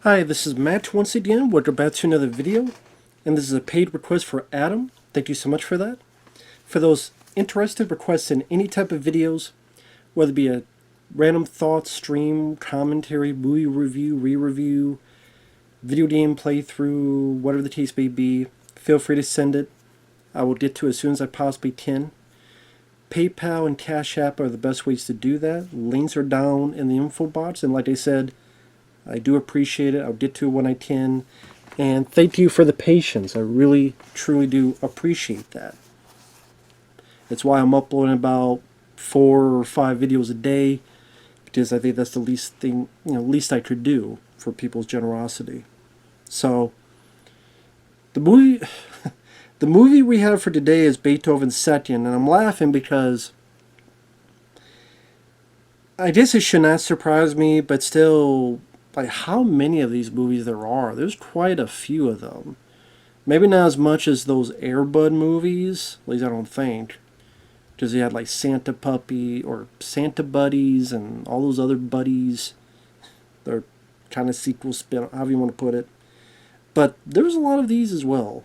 Hi, this is Matt once again. Welcome back to another video, and this is a paid request for Adam. Thank you so much for that. For those interested requests in any type of videos, whether it be a random thoughts, stream, commentary, movie review, re-review, video game playthrough, whatever the case may be, feel free to send it. I will get to it as soon as I possibly can. PayPal and CashApp are the best ways to do that. Links are down in the info box, and like I said, I do appreciate it. I'll get to it when I can. And thank you for the patience. I really, truly do appreciate that. That's why I'm uploading about 4 or 5 videos a day, because I think that's the least I could do for people's generosity. So, the movie, the movie we have for today is Beethoven's Second, and I'm laughing because I guess it should not surprise me, but still, like how many of these movies there are. There's quite a few of them. Maybe not as much as those Air Bud movies, at least I don't think. Because they had like Santa Puppy or Santa Buddies and all those other buddies. They're kind of sequel spin, however you want to put it. But there was a lot of these as well.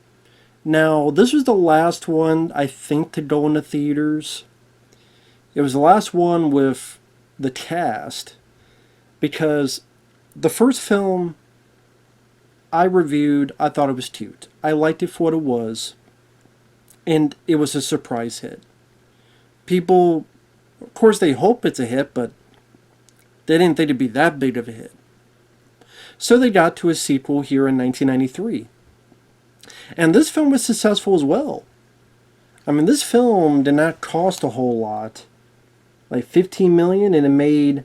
Now, this was the last one, I think, to go into theaters. It was the last one with the cast. Because the first film I reviewed, I thought it was cute. I liked it for what it was. And it was a surprise hit. People, of course, they hope it's a hit, but they didn't think it'd be that big of a hit. So they got to a sequel here in 1993. And this film was successful as well. I mean, this film did not cost a whole lot. Like $15 million, and it made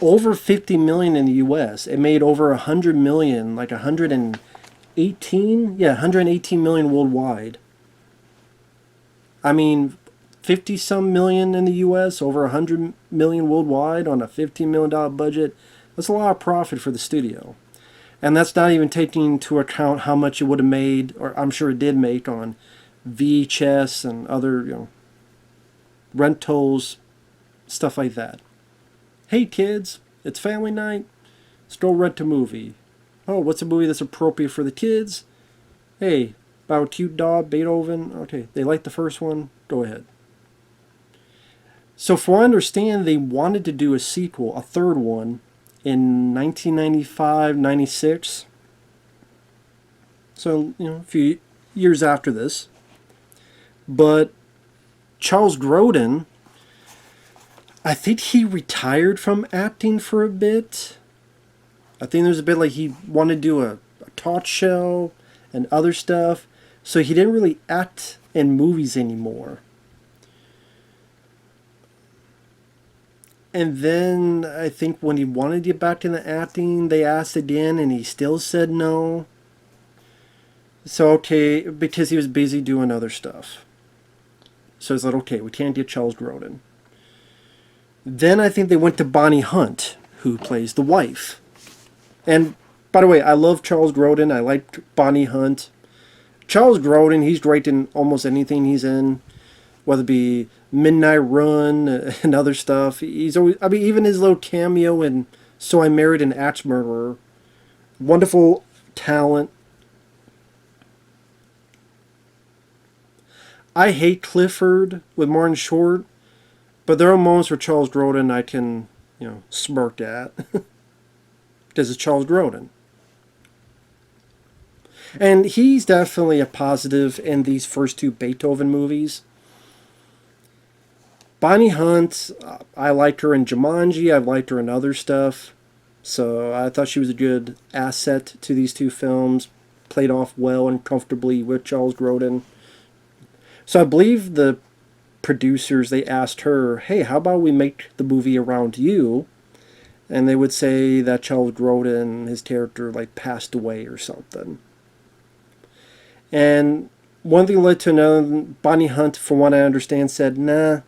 over 50 million in the US. It made over 100 million, like 118 million worldwide. I mean, 50 some million in the US, over 100 million worldwide on a $15 million budget. That's a lot of profit for the studio. And that's not even taking into account how much it would have made, or I'm sure it did make, on VHS and other, rentals, stuff like that. Hey kids, it's family night. Let's go rent a movie. Oh, what's a movie that's appropriate for the kids? Hey, about a cute dog, Beethoven. Okay, they like the first one. Go ahead. So, from what I understand, they wanted to do a sequel, a third one, in 1995-96. So, a few years after this. But Charles Grodin, I think he retired from acting for a bit. I think there's a bit like he wanted to do a talk show and other stuff. So he didn't really act in movies anymore. And then I think when he wanted to get back into acting, they asked again and he still said no. So okay, because he was busy doing other stuff. So it's like, okay, we can't get Charles Grodin. Then I think they went to Bonnie Hunt, who plays the wife. And, by the way, I love Charles Grodin. I like Bonnie Hunt. Charles Grodin, he's great in almost anything he's in. Whether it be Midnight Run and other stuff. He's always, I mean, even his little cameo in So I Married an Axe Murderer. Wonderful talent. I hate Clifford with Martin Short. But there are moments where Charles Grodin I can, smirk at. Because it's Charles Grodin. And he's definitely a positive in these first two Beethoven movies. Bonnie Hunt, I liked her in Jumanji. I've liked her in other stuff. So I thought she was a good asset to these two films. Played off well and comfortably with Charles Grodin. So I believe the producers, they asked her, hey, how about we make the movie around you? And they would say that Charles Grodin, his character, passed away or something. And one thing led to another. Bonnie Hunt, from what I understand, said, nah,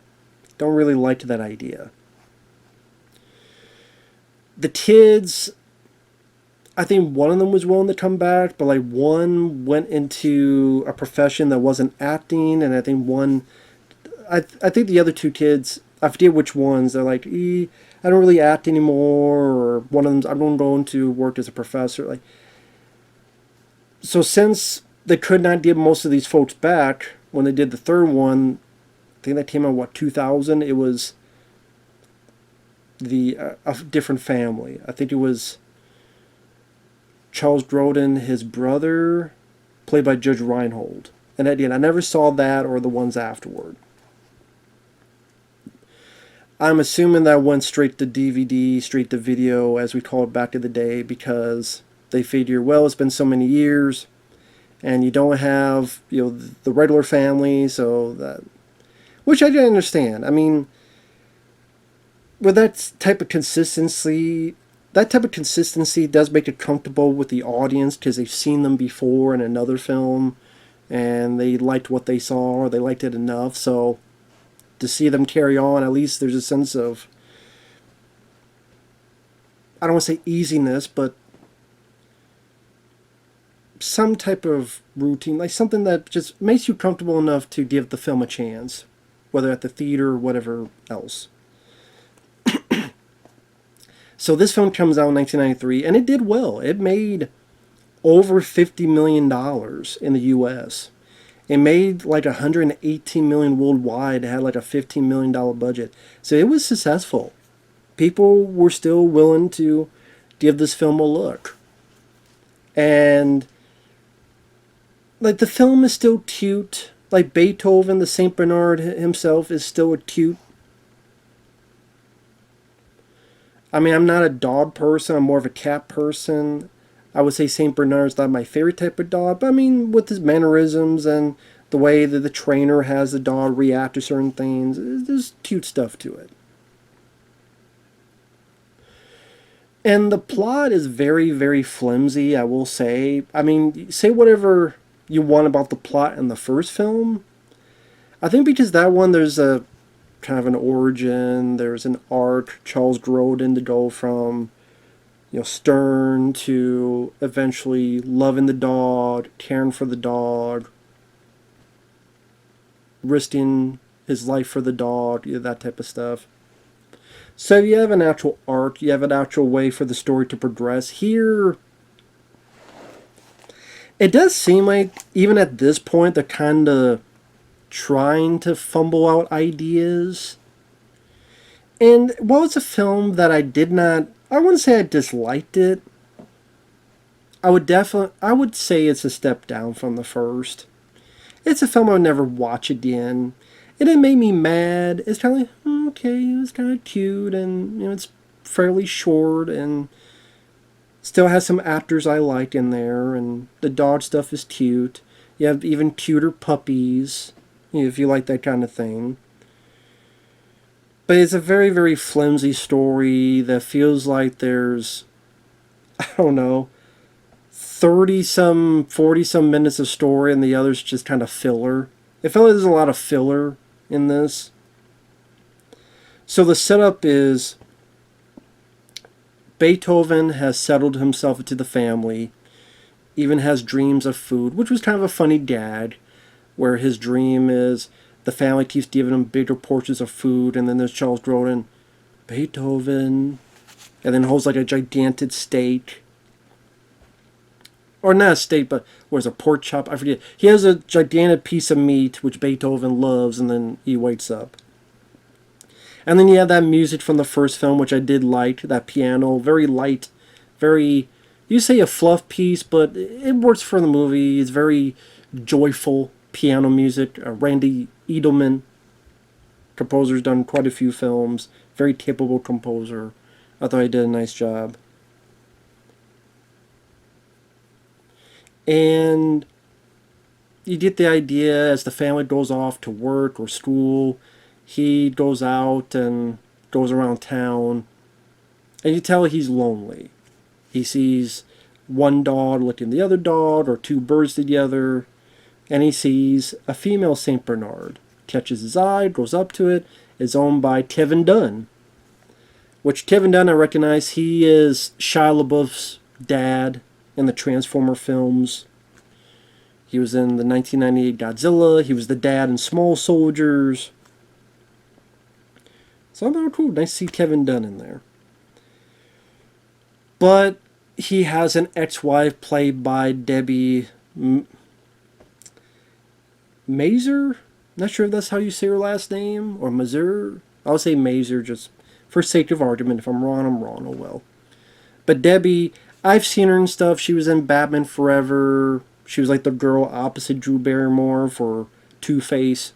don't really like that idea. The kids, I think one of them was willing to come back, but one went into a profession that wasn't acting, and I think one, I think the other two kids, I forget which ones, they're like, I don't really act anymore, or one of them, I'm going to work as a professor. Like, so since they could not get most of these folks back when they did the third one, I think that came out what 2000. It was the a different family. I think it was Charles Grodin, his brother, played by Judge Reinhold. And again, I never saw that or the ones afterward. I'm assuming that went straight to DVD, straight to video, as we called it back in the day, because they figure, well, it's been so many years, and you don't have, the regular family, so that, which I didn't understand. I mean, with that type of consistency, does make it comfortable with the audience because they've seen them before in another film, and they liked what they saw, or they liked it enough, so to see them carry on, at least there's a sense of, I don't want to say easiness, but some type of routine, like something that just makes you comfortable enough to give the film a chance, whether at the theater or whatever else. So this film comes out in 1993, and it did well. It made over $50 million in the U.S. It made like $118 million worldwide. It had like a $15 million budget. So it was successful. People were still willing to give this film a look. And like the film is still cute. Like Beethoven, the Saint Bernard himself, is still a cute. I mean, I'm not a dog person. I'm more of a cat person. I would say Saint Bernard's not my favorite type of dog, but I mean, with his mannerisms and the way that the trainer has the dog react to certain things, there's cute stuff to it. And the plot is very, very flimsy, I will say. I mean, say whatever you want about the plot in the first film. I think because that one, there's a kind of an origin, there's an arc, Charles Grodin to go from stern to eventually loving the dog, caring for the dog, risking his life for the dog, that type of stuff. So you have an actual arc, you have an actual way for the story to progress. Here, it does seem like, even at this point, they're kind of trying to fumble out ideas. And while it's a film that I wouldn't say I disliked it. I would say it's a step down from the first. It's a film I would never watch again. And it made me mad. It's kind of like, okay, it's kind of cute, and it's fairly short, and still has some actors I like in there, and the dog stuff is cute. You have even cuter puppies, if you like that kind of thing. But it's a very, very flimsy story that feels like there's, I don't know, 30-some, 40-some minutes of story, and the others just kind of filler. It felt like there's a lot of filler in this. So the setup is Beethoven has settled himself into the family, even has dreams of food, which was kind of a funny gag, where his dream is the family keeps giving him bigger portions of food, and then there's Charles Grodin, Beethoven, and then holds like a gigantic steak. Or not a steak, but was a pork chop, I forget. He has a gigantic piece of meat, which Beethoven loves, and then he wakes up. And then you have that music from the first film, which I did like, that piano, very light, very, you say a fluff piece, but it works for the movie. It's very joyful piano music. Randy Edelman, composer's done quite a few films, very capable composer. I thought he did a nice job. And you get the idea as the family goes off to work or school, he goes out and goes around town, and you tell he's lonely. He sees one dog licking the other dog, or two birds together, and he sees a female St. Bernard. Catches his eye, goes up to it, is owned by Kevin Dunn. Which Kevin Dunn, I recognize, he is Shia LaBeouf's dad in the Transformer films. He was in the 1998 Godzilla. He was the dad in Small Soldiers. So I'm like, oh, cool, nice to see Kevin Dunn in there. But he has an ex-wife played by Debi Mazar. Not sure if that's how you say her last name, or Mazar. I'll say Mazar just for sake of argument. If I'm wrong, I'm wrong. Oh well. But Debi, I've seen her in stuff. She was in Batman Forever. She was like the girl opposite Drew Barrymore for Two-Face.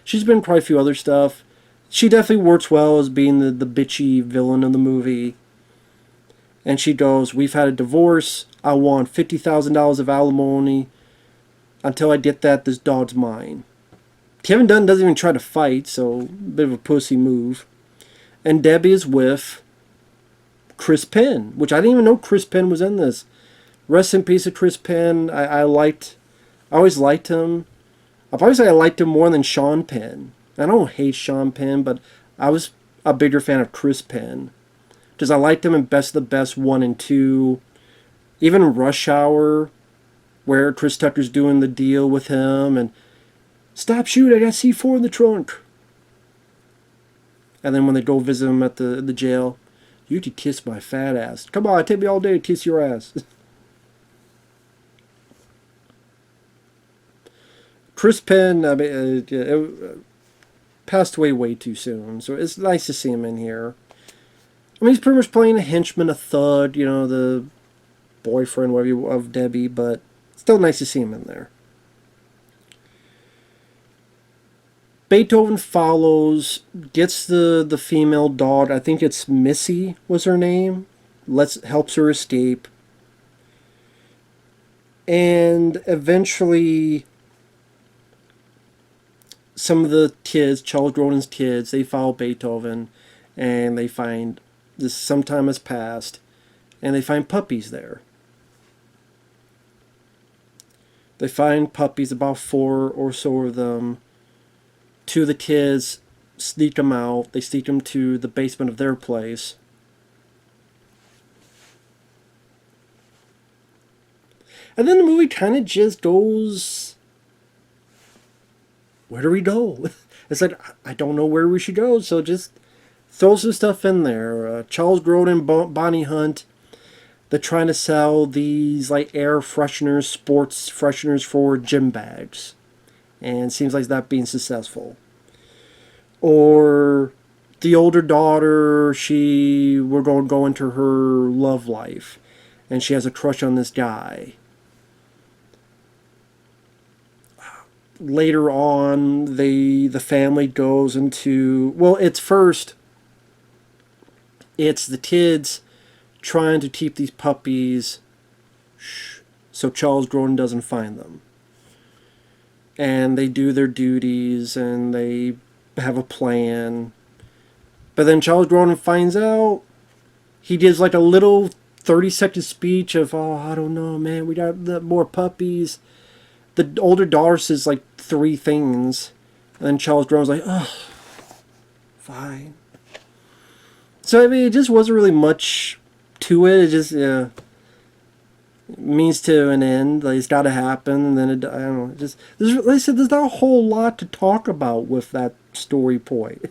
She's been in quite a few other stuff. She definitely works well as being the bitchy villain of the movie. And she goes, we've had a divorce. I want $50,000 of alimony. Until I get that, this dog's mine. Kevin Dunn doesn't even try to fight, so a bit of a pussy move. And Debi is with Chris Penn, which I didn't even know Chris Penn was in this. Rest in peace of Chris Penn. I always liked him. I'll probably say I liked him more than Sean Penn. I don't hate Sean Penn, but I was a bigger fan of Chris Penn. Because I liked him in Best of the Best 1 and 2. Even Rush Hour, where Chris Tucker's doing the deal with him. And, stop shooting, I got C4 in the trunk. And then when they go visit him at the jail, you could kiss my fat ass. Come on, take me all day to kiss your ass. Chris Penn, I mean, passed away way too soon, so it's nice to see him in here. I mean, he's pretty much playing a henchman, a thug, you know, the boyfriend, whatever you, of Debi, but still nice to see him in there. Beethoven follows, gets the female dog. I think it's Missy was her name. Helps her escape, and eventually, some of the kids, Charles Grodin's kids, they follow Beethoven, and they find this some time has passed, and they find puppies there. They find puppies, about 4 or so of them. 2 of the kids sneak them out. They sneak them to the basement of their place. And then the movie kind of just goes, where do we go? It's like, I don't know where we should go, so just throw some stuff in there. Charles Grodin, Bonnie Hunt, they're trying to sell these like air fresheners, sports fresheners for gym bags. And it seems like that being successful. Or the older daughter, we're going to go into her love life. And she has a crush on this guy. Later on, the family goes into, well, it's the kids trying to keep these puppies so Charles Grodin doesn't find them. And they do their duties and they have a plan. But then Charles Grodin finds out. He gives like a little 30-second speech of, oh, I don't know, man, we got more puppies. The older daughter says like 3 things. And then Charles Grodin's like, oh, fine. So, I mean, it just wasn't really much to it. It just, yeah, means to an end. Like, it's got to happen. And then, I don't know. Just, like I said, there's not a whole lot to talk about with that story point.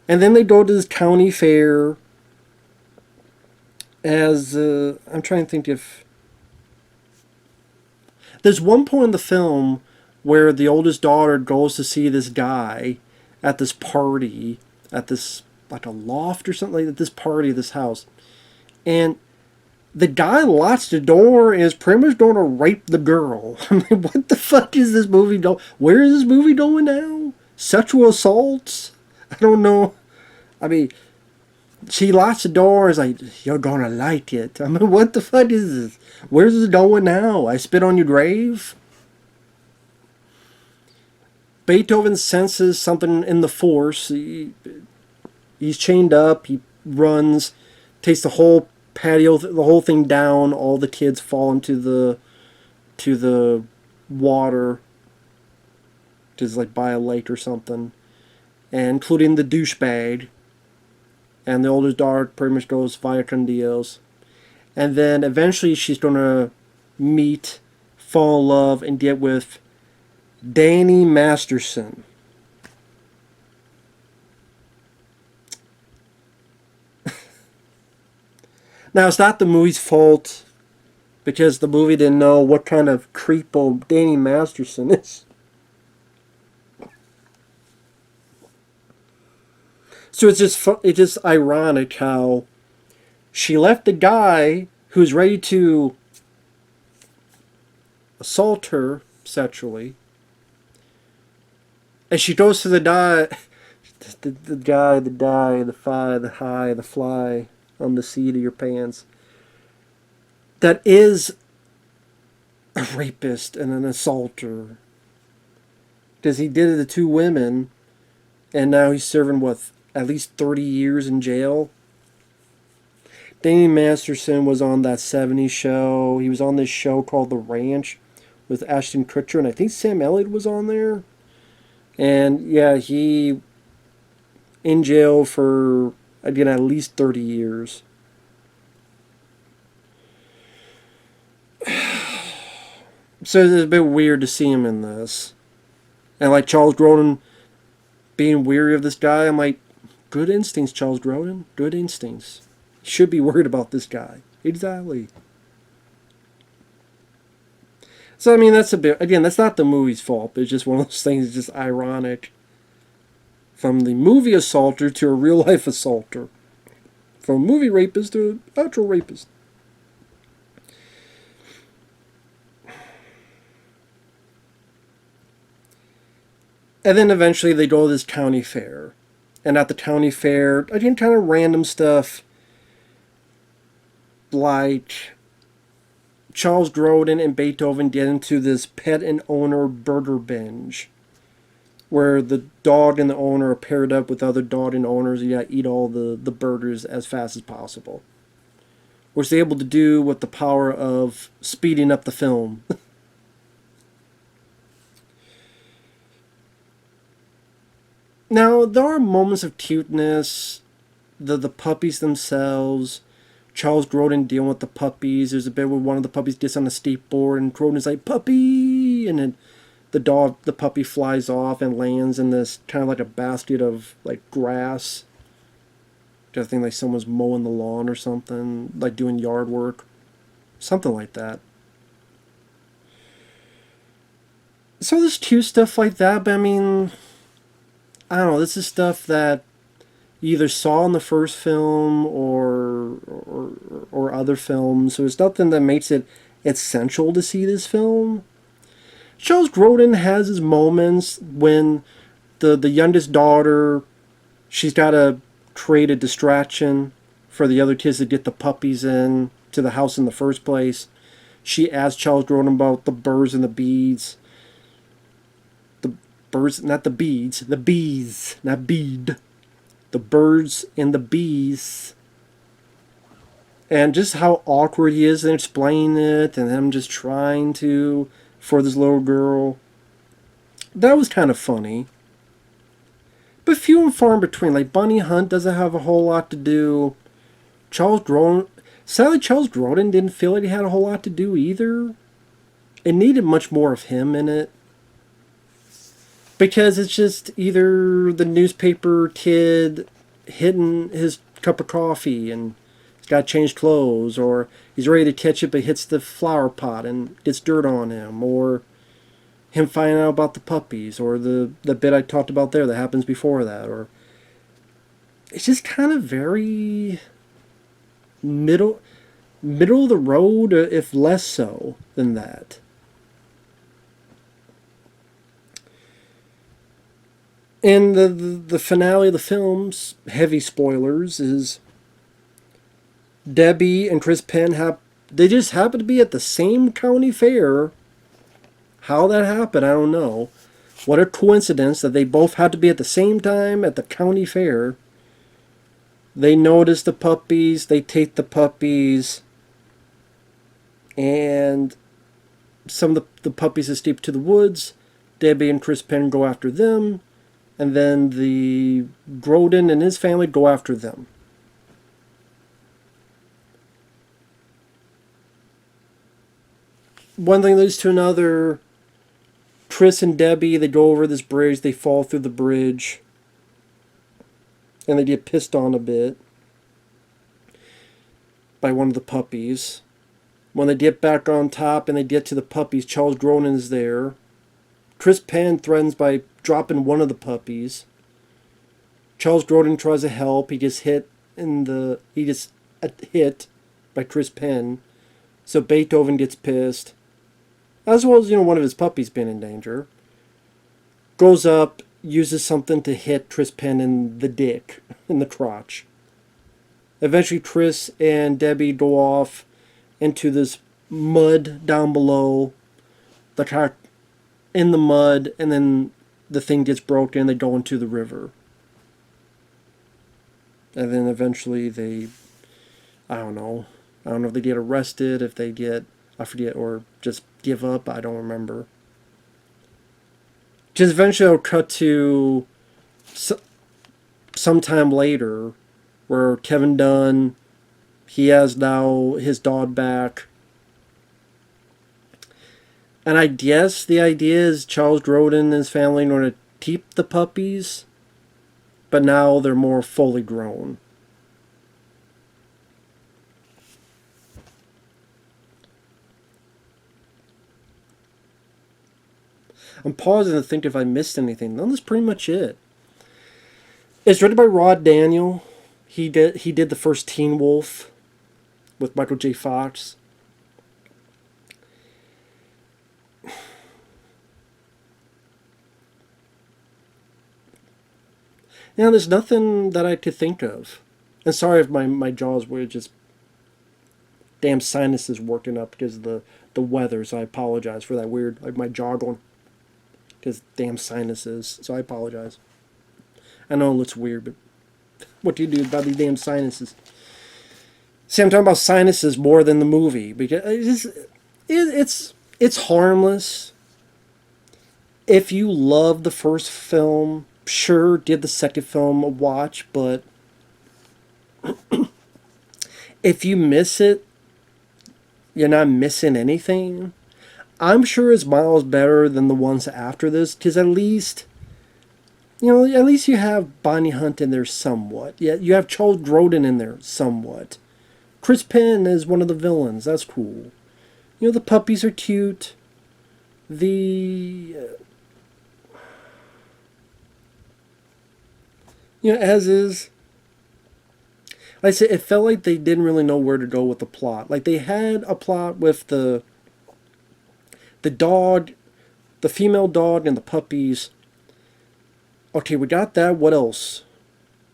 And then they go to this county fair as, I'm trying to think if... There's one point in the film where the oldest daughter goes to see this guy at this party, at this, like a loft or something, like at this party, this house. And the guy locks the door and is pretty much going to rape the girl. I mean, what the fuck is this movie going? Where is this movie going now? Sexual assaults? I don't know. I mean, she locks the door and is like, you're going to like it. I mean, what the fuck is this? Where's this going now? I spit on your grave? Beethoven senses something in the force. He's chained up. He runs, takes the whole patio, the whole thing down. All the kids fall into the water, just like by a lake or something, and including the douchebag. And the oldest daughter pretty much goes via con Dios. And then eventually she's going to meet, fall in love, and get with Danny Masterson. Now, it's not the movie's fault because the movie didn't know what kind of creepo Danny Masterson is. So it's just ironic how she left the guy who's ready to assault her sexually, and she goes to the guy, the fly on the seat of your pants. That is a rapist and an assaulter. Because he did it to two women, and now he's serving, what, at least 30 years in jail? Danny Masterson was on that 70s show. He was on this show called The Ranch with Ashton Kutcher, and I think Sam Elliott was on there. And yeah, he in jail for, again, at least 30 years. So it's a bit weird to see him in this. And like Charles Grodin being weary of this guy, I'm like, good instincts, Charles Grodin. Good instincts. You should be worried about this guy. Exactly. So, I mean, that's a bit, again, that's not the movie's fault. It's just one of those things that's just ironic. From the movie assaulter to a real life assaulter. From a movie rapist to an actual rapist. And then eventually they go to this county fair. And at the county fair, again, kind of random stuff. Like Charles Grodin and Beethoven get into this pet and owner burger binge. Where the dog and the owner are paired up with other dog and owners. You gotta eat all the burgers as fast as possible. Which they're able to do with the power of speeding up the film. Now, there are moments of cuteness. The puppies themselves. Charles Grodin dealing with the puppies. There's a bit where one of the puppies gets on a skateboard and Grodin's like, puppy! And then the puppy flies off and lands in this kind of like a basket of like grass. I think like someone's mowing the lawn or something. Like doing yard work. Something like that. So there's cute stuff like that, but I mean, I don't know, this is stuff that you either saw in the first film or other films, so it's nothing that makes it essential to see this film. Charles Grodin has his moments when the youngest daughter, she's got to create a distraction for the other kids to get the puppies in to the house in the first place. She asks Charles Grodin about the birds and the bees. Birds, not the beads, the bees, not bead. The birds and the bees. And just how awkward he is in explaining it, and him just trying to, for this little girl. That was kind of funny. But few and far in between. Like, Bunny Hunt doesn't have a whole lot to do. Sadly, Charles Grodin didn't feel like he had a whole lot to do either. It needed much more of him in it. Because it's just either the newspaper kid hitting his cup of coffee and he's got to change clothes, or he's ready to catch it but hits the flower pot and gets dirt on him, or him finding out about the puppies, or the bit I talked about there that happens before that, or it's just kind of very middle of the road, if less so than that. And the finale of the film's heavy spoilers is Debi and Chris Penn they just happen to be at the same county fair. How that happened, I don't know. What a coincidence that they both had to be at the same time at the county fair. They notice the puppies, they take the puppies, and some of the puppies escape to the woods. Debi and Chris Penn go after them. And then the Grodin and his family go after them. One thing leads to another. Chris and Debi, they go over this bridge. They fall through the bridge. And they get pissed on a bit by one of the puppies. When they get back on top and they get to the puppies, Charles Grodin is there. Chris Penn threatens by dropping one of the puppies. Charles Grodin tries to help. He gets hit by Chris Penn. So Beethoven gets pissed. As well as, one of his puppies being in danger. Goes up, uses something to hit Chris Penn in the dick, in the crotch. Eventually Chris and Debi go off into this mud down below. The car in the mud, and then the thing gets broken and they go into the river. And then eventually they, I don't know if they get arrested, if they get, I forget, or just give up, I don't remember. Just eventually I'll cut to sometime later where Kevin Dunn, he has now his dog back. And I guess the idea is Charles Grodin and his family are going to keep the puppies, but now they're more fully grown. I'm pausing to think if I missed anything. No, that's pretty much it. It's written by Rod Daniel. He did the first Teen Wolf with Michael J. Fox. Now, there's nothing that I could think of. And sorry if my jaws were just damn sinuses working up because of the weather, so I apologize for that weird, like my jaw going, because damn sinuses, so I apologize. I know it looks weird, but what do you do about these damn sinuses? See, I'm talking about sinuses more than the movie, because it's harmless. If you love the first film, sure, give the second film a watch, but if you miss it, you're not missing anything. I'm sure it's miles better than the ones after this, because at least you have Bonnie Hunt in there somewhat. Yeah, you have Charles Grodin in there somewhat. Chris Penn is one of the villains. That's cool. The puppies are cute. As is. Like I said, it felt like they didn't really know where to go with the plot. Like, they had a plot with the dog, the female dog, and the puppies. Okay, we got that. What else?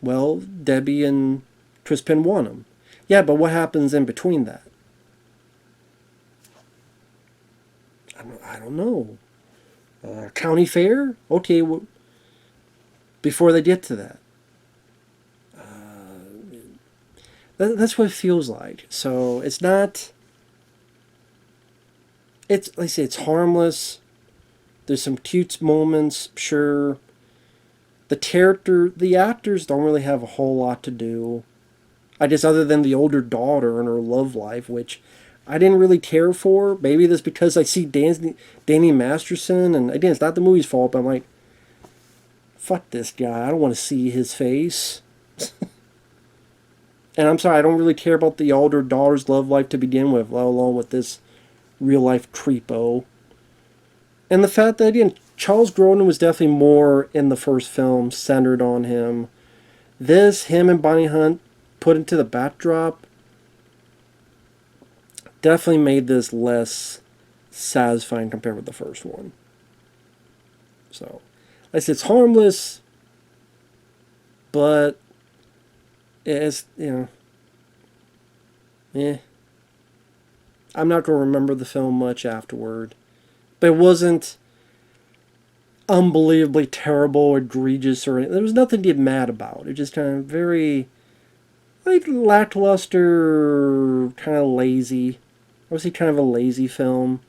Well, Debi and Chris Penn want them. Yeah, but what happens in between that? I don't know. County fair? Okay, before they get to that. That's what it feels like. So it's not. It's, like I say, it's harmless. There's some cute moments, sure. The actors don't really have a whole lot to do. I guess other than the older daughter and her love life, which I didn't really care for. Maybe that's because I see Danny Masterson, and again, it's not the movie's fault, but I'm like, fuck this guy. I don't want to see his face. And I'm sorry, I don't really care about the older daughter's love life to begin with, let alone with this real-life creepo. And the fact that, again, Charles Grodin was definitely more in the first film, centered on him. Him and Bonnie Hunt put into the backdrop, definitely made this less satisfying compared with the first one. So, like I said, it's harmless, but it's, I'm not going to remember the film much afterward. But it wasn't unbelievably terrible or egregious or anything. There was nothing to get mad about. It just kind of very, like, lackluster, kind of lazy. I would say kind of a lazy film.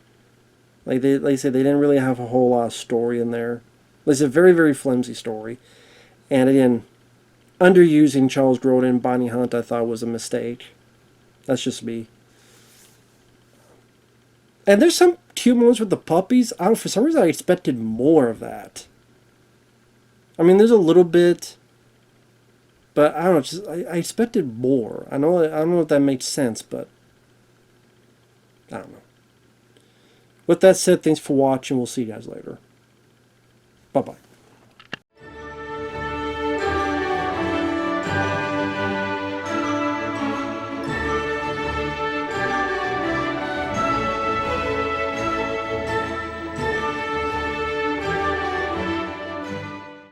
Like I said, they didn't really have a whole lot of story in there. It's a very, very flimsy story. And again, underusing Charles Grodin and Bonnie Hunt, I thought was a mistake. That's just me. And there's some cute moments with the puppies. I don't know, for some reason I expected more of that. I mean, there's a little bit But I don't know. I expected more. I don't know if that makes sense, but I don't know. With that said, thanks for watching. We'll see you guys later. Bye bye.